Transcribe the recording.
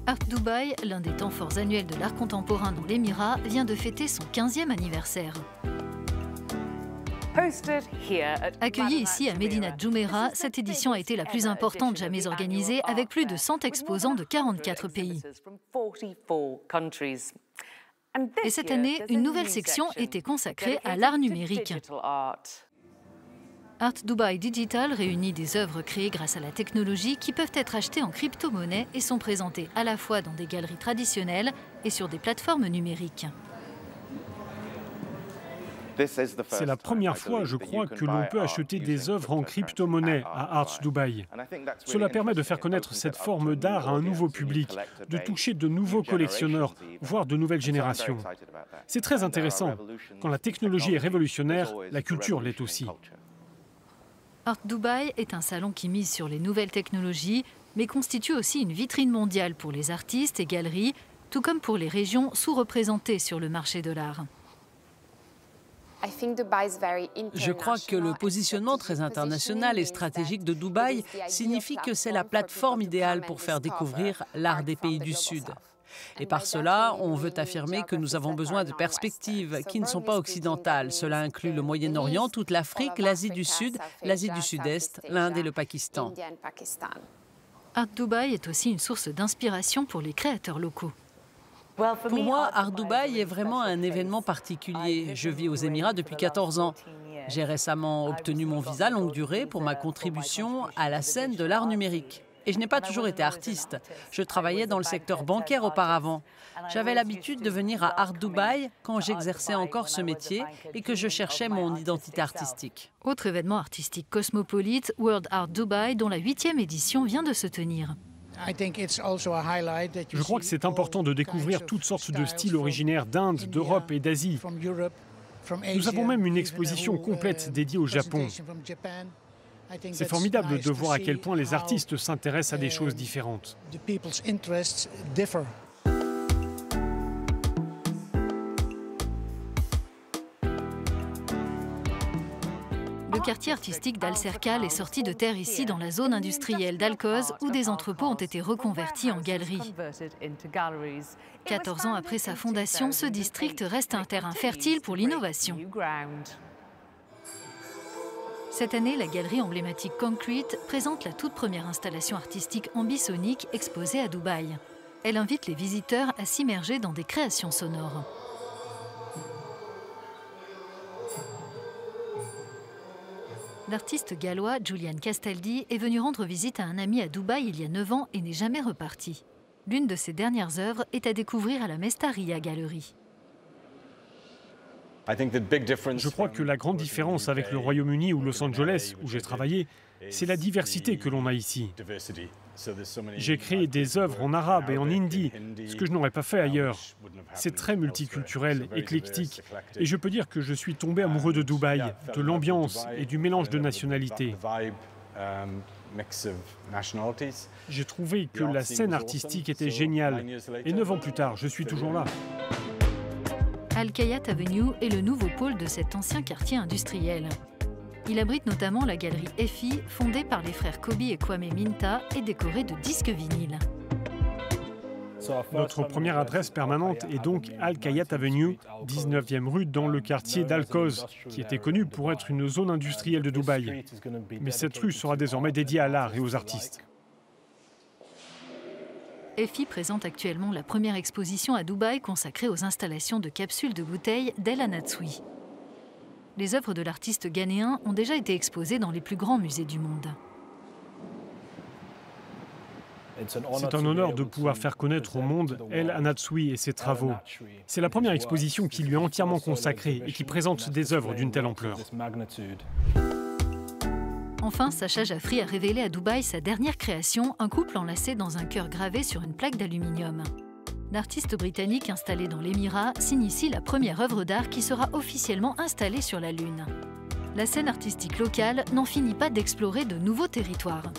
Art Dubai, l'un des temps forts annuels de l'art contemporain dans l'Émirat, vient de fêter son 15e anniversaire. Accueillie ici à Médinat Jumeirah, cette édition a été la plus importante jamais organisée, avec plus de 100 exposants de 44 pays. Et cette année, une nouvelle section était consacrée à l'art numérique. Art Dubai Digital réunit des œuvres créées grâce à la technologie qui peuvent être achetées en crypto-monnaie et sont présentées à la fois dans des galeries traditionnelles et sur des plateformes numériques. C'est la première fois, je crois, que l'on peut acheter des œuvres en crypto-monnaie à Art Dubai. Cela permet de faire connaître cette forme d'art à un nouveau public, de toucher de nouveaux collectionneurs, voire de nouvelles générations. C'est très intéressant. Quand la technologie est révolutionnaire, la culture l'est aussi. Art Dubai est un salon qui mise sur les nouvelles technologies, mais constitue aussi une vitrine mondiale pour les artistes et galeries, tout comme pour les régions sous-représentées sur le marché de l'art. Je crois que le positionnement très international et stratégique de Dubaï signifie que c'est la plateforme idéale pour faire découvrir l'art des pays du Sud. Et par cela, on veut affirmer que nous avons besoin de perspectives qui ne sont pas occidentales. Cela inclut le Moyen-Orient, toute l'Afrique, l'Asie du Sud, l'Asie du Sud-Est, l'Inde et le Pakistan. Art Dubai est aussi une source d'inspiration pour les créateurs locaux. Pour moi, Art Dubai est vraiment un événement particulier. Je vis aux Émirats depuis 14 ans. J'ai récemment obtenu mon visa longue durée pour ma contribution à la scène de l'art numérique. Et je n'ai pas toujours été artiste. Je travaillais dans le secteur bancaire auparavant. J'avais l'habitude de venir à Art Dubai quand j'exerçais encore ce métier et que je cherchais mon identité artistique. Autre événement artistique cosmopolite, World Art Dubai, dont la 8e édition vient de se tenir. Je crois que c'est important de découvrir toutes sortes de styles originaires d'Inde, d'Europe et d'Asie. Nous avons même une exposition complète dédiée au Japon. C'est formidable de voir à quel point les artistes s'intéressent à des choses différentes. Le quartier artistique d'Al Serkal est sorti de terre ici dans la zone industrielle d'Al-Quoz où des entrepôts ont été reconvertis en galeries. 14 ans après sa fondation, ce district reste un terrain fertile pour l'innovation. Cette année, la galerie emblématique Concrete présente la toute première installation artistique ambisonique exposée à Dubaï. Elle invite les visiteurs à s'immerger dans des créations sonores. L'artiste gallois Julian Castaldi est venu rendre visite à un ami à Dubaï il y a 9 ans et n'est jamais reparti. L'une de ses dernières œuvres est à découvrir à la Mestaria Gallery. Je crois que la grande différence avec le Royaume-Uni ou Los Angeles, où j'ai travaillé, c'est la diversité que l'on a ici. J'ai créé des œuvres en arabe et en hindi, ce que je n'aurais pas fait ailleurs. C'est très multiculturel, éclectique, et je peux dire que je suis tombé amoureux de Dubaï, de l'ambiance et du mélange de nationalités. J'ai trouvé que la scène artistique était géniale, et 9 ans plus tard, je suis toujours là. Al Khayat Avenue est le nouveau pôle de cet ancien quartier industriel. Il abrite notamment la galerie Effie, fondée par les frères Kobe et Kwame Minta et décorée de disques vinyles. Notre première adresse permanente est donc Al Khayat Avenue, 19e rue dans le quartier d'Al-Quoz, qui était connu pour être une zone industrielle de Dubaï. Mais cette rue sera désormais dédiée à l'art et aux artistes. Effie présente actuellement la première exposition à Dubaï consacrée aux installations de capsules de bouteilles d'El Anatsui. Les œuvres de l'artiste ghanéen ont déjà été exposées dans les plus grands musées du monde. C'est un honneur de pouvoir faire connaître au monde El Anatsui et ses travaux. C'est la première exposition qui lui est entièrement consacrée et qui présente des œuvres d'une telle ampleur. Enfin, Sacha Jaffri a révélé à Dubaï sa dernière création, un couple enlacé dans un cœur gravé sur une plaque d'aluminium. L'artiste britannique installé dans l'Émirat signe ici la première œuvre d'art qui sera officiellement installée sur la Lune. La scène artistique locale n'en finit pas d'explorer de nouveaux territoires.